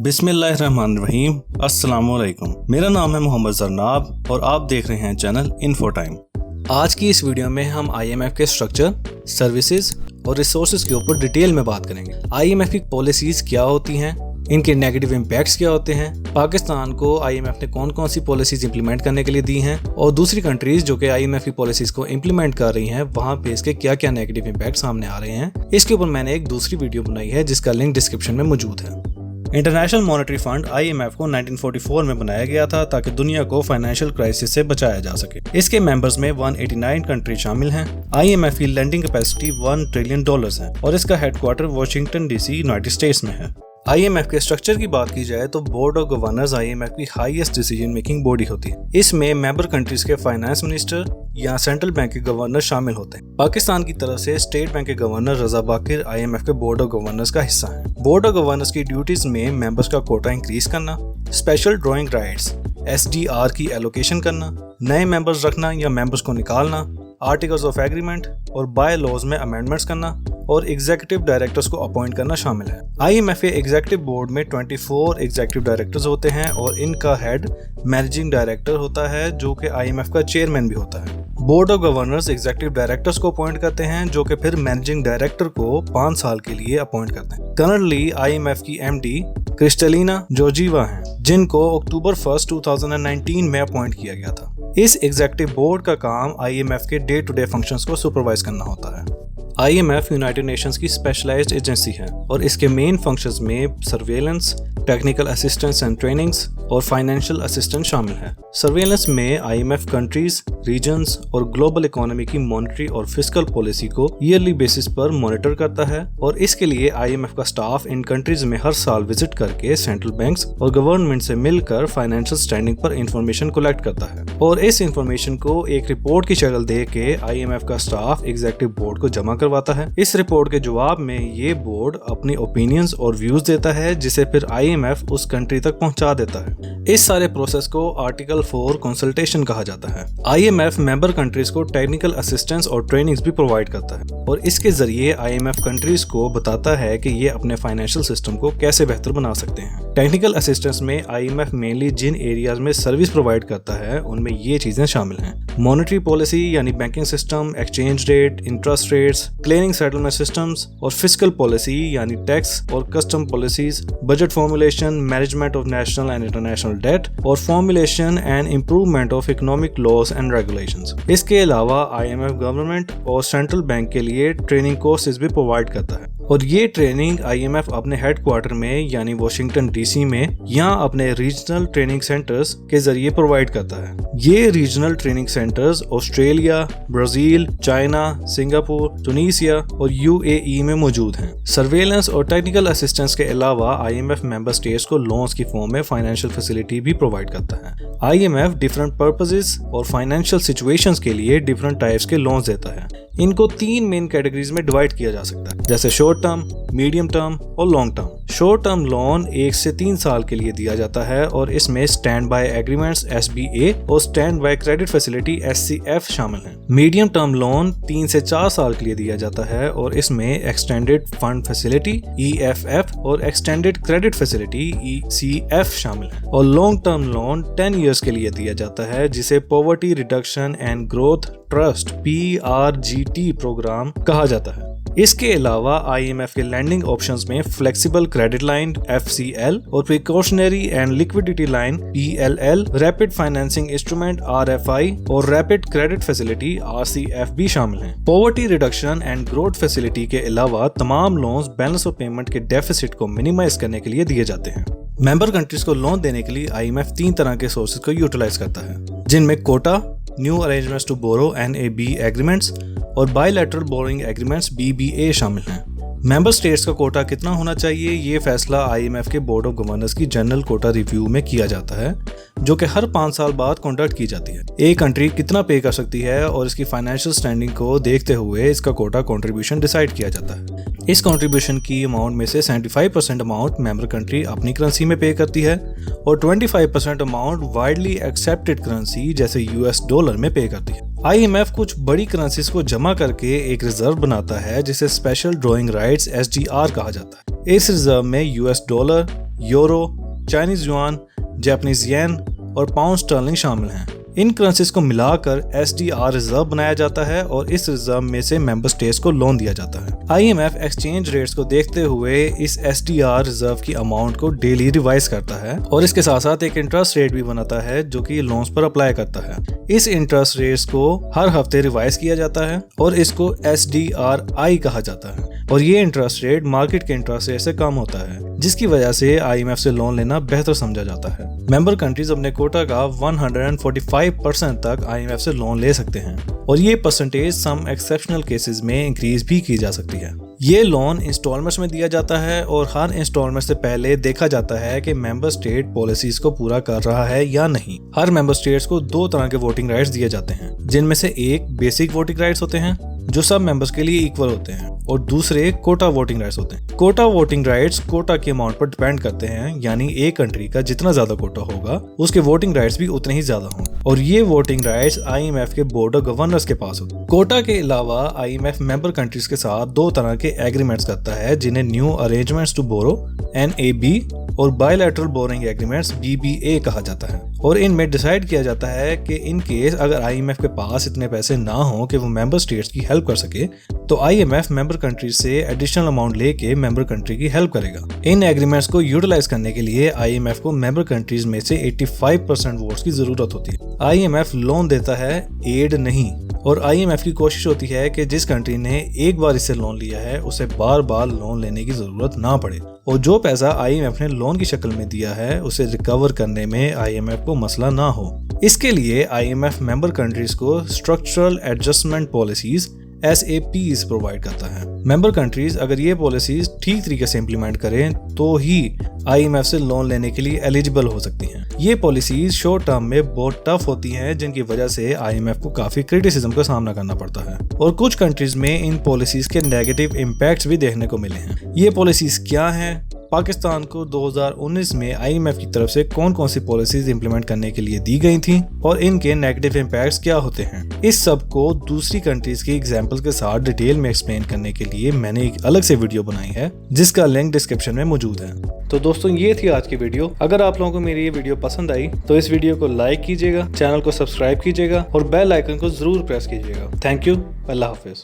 बिस्मिल्लाहिर्रहमानिर्रहीम। अस्सलामुअलैकुम। मेरा नाम है मोहम्मद जरनाब और आप देख रहे हैं चैनल इन्फो टाइम। आज की इस वीडियो में हम IMF के स्ट्रक्चर, सर्विसेज और रिसोर्सेज के ऊपर डिटेल में बात करेंगे। IMF की पॉलिसीज क्या होती हैं, इनके नेगेटिव इम्पैक्ट्स क्या होते हैं, पाकिस्तान को IMF ने कौन कौन सी पॉलिसीज इंप्लीमेंट करने के लिए दी हैं और दूसरी कंट्रीज जो कि IMF की पॉलिसीज को इंप्लीमेंट कर रही हैं वहां पे इसके क्या क्या नेगेटिव इम्पैक्ट सामने आ रहे हैं। इसके ऊपर मैंने एक दूसरी वीडियो बनाई है जिसका लिंक डिस्क्रिप्शन में मौजूद है। इंटरनेशनल मॉनेटरी फंड IMF को 1944 में बनाया गया था ताकि दुनिया को फाइनेंशियल क्राइसिस से बचाया जा सके। इसके मेंबर्स में 189 कंट्री शामिल हैं। IMF की लेंडिंग कैपेसिटी $1 ट्रिलियन है और इसका headquarter Washington DC United states में है। IMF के स्ट्रक्चर की बात की जाए तो बोर्ड ऑफ गवर्नर्स IMF की हाईएस्ट डिसीजन मेकिंग बॉडी होती है। इसमें मेंबर कंट्रीज के फाइनेंस मिनिस्टर या सेंट्रल बैंक के गवर्नर शामिल होते हैं। पाकिस्तान की तरफ से स्टेट बैंक के गवर्नर रजा बाकिर IMF के बोर्ड ऑफ गवर्नर्स का हिस्सा है। बोर्ड ऑफ गवर्नर्स की ड्यूटीज में मेंबर्स का कोटा इंक्रीज करना, स्पेशल ड्रॉइंग राइट्स SDR की एलोकेशन करना, नए मेंबर्स रखना या मेंबर्स को निकालना, आर्टिकल्स ऑफ एग्रीमेंट और बाय लॉज में अमेंडमेंट्स करना और एग्जीक्यूटिव डायरेक्टर्स को अपॉइंट करना शामिल है। IMF के एग्जीक्यूटिव बोर्ड में 24 एग्जीक्यूटिव डायरेक्टर्स होते हैं और इनका हेड मैनेजिंग डायरेक्टर होता है जो कि IMF का चेयरमैन भी होता है। Board of governors executive directors को अपॉइंट करते हैं जो कि फिर मैनेजिंग डायरेक्टर को 5 साल के लिए अपॉइंट करते हैं। करंटली IMF की MD क्रिस्टलिना जॉर्जीवा हैं जिनको अक्टूबर 1, 2019 में अपॉइंट किया गया था। इस एग्जीक्यूटिव बोर्ड का काम IMF के डे टू डे फंक्शंस को सुपरवाइज करना होता है। IMF यूनाइटेड नेशंस की स्पेशलाइज्ड एजेंसी है और इसके मेन फंक्शंस में surveillance, technical assistance and trainings और फाइनेंशियल असिस्टेंस शामिल है। सर्वेलेंस में IMF कंट्रीज, रीजन्स और ग्लोबल इकोनॉमी की मॉनेटरी और फिस्कल पॉलिसी को ईयरली बेसिस पर मॉनिटर करता है और इसके लिए IMF का स्टाफ इन कंट्रीज में हर साल विजिट करके सेंट्रल बैंक्स और गवर्नमेंट से मिलकर फाइनेंशियल स्टैंडिंग पर इंफॉर्मेशन कलेक्ट करता है और इस इंफॉर्मेशन को एक रिपोर्ट की शक्ल दे के IMF का स्टाफ एग्जीक्यूटिव बोर्ड को जमा करवाता है। इस रिपोर्ट के जवाब में ये बोर्ड अपनी ओपिनियंस और व्यूज देता है जिसे फिर IMF उस कंट्री तक पहुंचा देता है। इस सारे प्रोसेस को आर्टिकल 4 कंसल्टेशन कहा जाता है। IMF मेंबर कंट्रीज को टेक्निकल असिस्टेंस और ट्रेनिंग्स भी प्रोवाइड करता है और इसके जरिए IMF कंट्रीज को बताता है कि ये अपने फाइनेंशियल सिस्टम को कैसे बेहतर बना सकते हैं। टेक्निकल असिस्टेंस में IMF मेनली जिन एरियाज में सर्विस प्रोवाइड करता है उनमें ये चीजें शामिल हैं: मॉनेटरी पॉलिसी यानी banking system, exchange rate, interest rates, clearing settlement systems और फिस्कल पॉलिसी यानी टैक्स और custom policies, budget formulation, management of national and international debt और formulation and improvement of economic laws and regulations. इसके अलावा IMF government और central bank के लिए training courses भी प्रोवाइड करता है और ये ट्रेनिंग IMF अपने हेडक्वार्टर में यानी वाशिंगटन DC में या अपने रीजनल ट्रेनिंग सेंटर्स के जरिए प्रोवाइड करता है। ये regional training centres Australia, Brazil, China, Singapore, Tunisia और UAE में मौजूद हैं। सर्वेलेंस और टेक्निकल असिस्टेंस के अलावा IMF मेंबर स्टेट्स को लोन्स की फॉर्म में फाइनेंशियल फैसिलिटी भी प्रोवाइड करता है। IMF डिफरेंट पर्पसेस और फाइनेंशियल सिचुएशंस के लिए डिफरेंट टाइप्स के लोन्स देता है। इनको 3 मेन कैटेगरीज में डिवाइड किया जा सकता है, जैसे शॉर्ट टर्म, मीडियम टर्म और long term. Short term loan 1 से 3 साल के लिए दिया जाता है और इसमें स्टैंड बाय एग्रीमेंट्स SBA और stand by credit facility SCF शामिल हैं। मीडियम टर्म लोन 3 से 4 साल के लिए दिया जाता है और इसमें एक्सटेंडेड फंड फैसिलिटी EFF और एक्सटेंडेड क्रेडिट फैसिलिटी ECF शामिल है। और लॉन्ग टर्म लोन 10 इयर्स के लिए दिया जाता है जिसे poverty reduction and growth trust PRGT programme कहा जाता है। इसके अलावा IMF के लैंडिंग ऑप्शंस में फ्लेक्सिबल क्रेडिट लाइन FCL और precautionary and liquidity line PLL, rapid financing instrument RFI और रैपिड क्रेडिट फैसिलिटी RCF भी शामिल हैं। Poverty reduction and growth facility के अलावा तमाम लोन्स बैलेंस ऑफ पेमेंट के डेफिसिट को मिनिमाइज करने के लिए दिए जाते हैं। मेंबर कंट्रीज को लोन देने के लिए IMF 3 तरह के सोर्सेज को यूटिलाइज करता है जिनमें quota, new arrangements to borrow NAB agreements और बायलैटरल बोरोइंग एग्रीमेंट्स BBA शामिल हैं। मेंबर स्टेट्स का कोटा कितना होना चाहिए ये फैसला IMF के बोर्ड ऑफ गवर्नर्स की जनरल कोटा रिव्यू में किया जाता है जो कि हर 5 साल बाद कंडक्ट की जाती है। एक कंट्री कितना पे कर सकती है और इसकी फाइनेंशियल स्टैंडिंग को देखते हुए इसका कोटा कंट्रीब्यूशन डिसाइड किया जाता है। इस कंट्रीब्यूशन की अमाउंट में से 75% अमाउंट मेंबर कंट्री अपनी करेंसी में पे करती है और 25% अमाउंट वाइडली एक्सेप्टेड करेंसी जैसे US डॉलर में पे करती है। IMF कुछ बड़ी करेंसीज को जमा करके एक रिजर्व बनाता है जिसे स्पेशल ड्रॉइंग राइट्स SDR कहा जाता है। इस रिजर्व में US dollar, euro, Chinese yuan, Japanese yen और पाउंड स्टर्लिंग शामिल हैं। इन करेंसीज को मिलाकर SDR रिजर्व बनाया जाता है और इस रिजर्व में से मेंबर स्टेट्स को लोन दिया जाता है। IMF एक्सचेंज रेट्स को देखते हुए इस SDR रिजर्व की अमाउंट को डेली रिवाइज करता है और इसके साथ साथ एक इंटरेस्ट रेट भी बनाता है जो कि लोन्स पर अप्लाई करता है। इस इंटरेस्ट रेट्स को हर हफ्ते रिवाइज किया जाता है और इसको SDRI कहा जाता है और ये इंटरेस्ट रेट मार्केट के इंटरेस्ट रेट से कम होता है, जिसकी वजह से IMF से लोन लेना बेहतर समझा जाता है। मेंबर कंट्रीज अपने कोटा का 145% तक IMF से लोन ले सकते हैं और ये परसेंटेज सम एक्सेप्शनल केसेस में इंक्रीज भी की जा सकती है। ये लोन इंस्टॉलमेंट्स में दिया जाता है और हर इंस्टॉलमेंट से पहले देखा जाता है कि मेंबर स्टेट पॉलिसीज को पूरा कर रहा है या नहीं। हर मेंबर स्टेट्स को 2 तरह के वोटिंग राइट्स दिए जाते हैं, जिनमें से एक बेसिक वोटिंग राइट्स होते हैं जो सब मेंबर्स के लिए इक्वल होते हैं और दूसरे कोटा वोटिंग राइट्स होते हैं। कोटा वोटिंग राइट्स कोटा के अमाउंट पर डिपेंड करते हैं, यानी एक कंट्री का जितना ज्यादा कोटा होगा उसके वोटिंग राइट्स भी उतने ही ज्यादा होंगे और ये वोटिंग राइट्स IMF के बोर्ड ऑफ गवर्नर्स के पास होते हैं। कोटा के अलावा IMF मेंबर कंट्रीज के साथ 2 तरह के एग्रीमेंट्स करता है, जिन्हें new arrangements to borrow NAB और बायलैटरल बोरिंग एग्रीमेंट्स BBA कहा जाता है और इनमें डिसाइड किया जाता है कि इन केस अगर IMF के पास इतने पैसे ना हो कि वो मेंबर स्टेट्स की हेल्प कर सके तो IMF मेंबर कंट्री से एडिशनल अमाउंट लेके मेंबर कंट्री की हेल्प करेगा। इन एग्रीमेंट्स को यूटिलाइज करने के लिए IMF को मेंबर कंट्रीज में से 85% वोट्स की जरूरत होती है। IMF लोन देता है, एड नहीं, और IMF की कोशिश होती है कि जिस कंट्री ने एक बार इससे लोन लिया है उसे बार बार लोन लेने की जरूरत ना पड़े और जो पैसा IMF ने लोन की शक्ल में दिया है उसे रिकवर करने में IMF को मसला ना हो। इसके लिए IMF मेंबर कंट्रीज को structural adjustment policies SAPs provide करता है। मेंबर कंट्रीज अगर ये पॉलिसीज ठीक तरीके से इम्प्लीमेंट करें तो ही IMF से लोन लेने के लिए एलिजिबल हो सकती हैं। ये पॉलिसीज शॉर्ट टर्म में बहुत टफ होती हैं, जिनकी वजह से IMF को काफी क्रिटिसिज्म का सामना करना पड़ता है और कुछ कंट्रीज में इन पॉलिसीज के नेगेटिव इम्पैक्ट्स भी देखने को मिले हैं। ये पॉलिसीज क्या हैं? पाकिस्तान को 2019 में IMF की तरफ से कौन कौन सी पॉलिसीज इंप्लीमेंट करने के लिए दी गई थी और इनके नेगेटिव इम्पैक्ट्स क्या होते हैं, इस सब को दूसरी कंट्रीज की एग्जांपल्स के साथ डिटेल में एक्सप्लेन करने के लिए मैंने एक अलग से वीडियो बनाई है जिसका लिंक डिस्क्रिप्शन में मौजूद है। तो दोस्तों ये थी आज की वीडियो। अगर आप लोगों को मेरी ये वीडियो पसंद आई तो इस वीडियो को लाइक कीजिएगा, चैनल को सब्सक्राइब कीजिएगा और बेल आइकन को जरूर प्रेस कीजिएगा। Thank you. Allah Hafiz.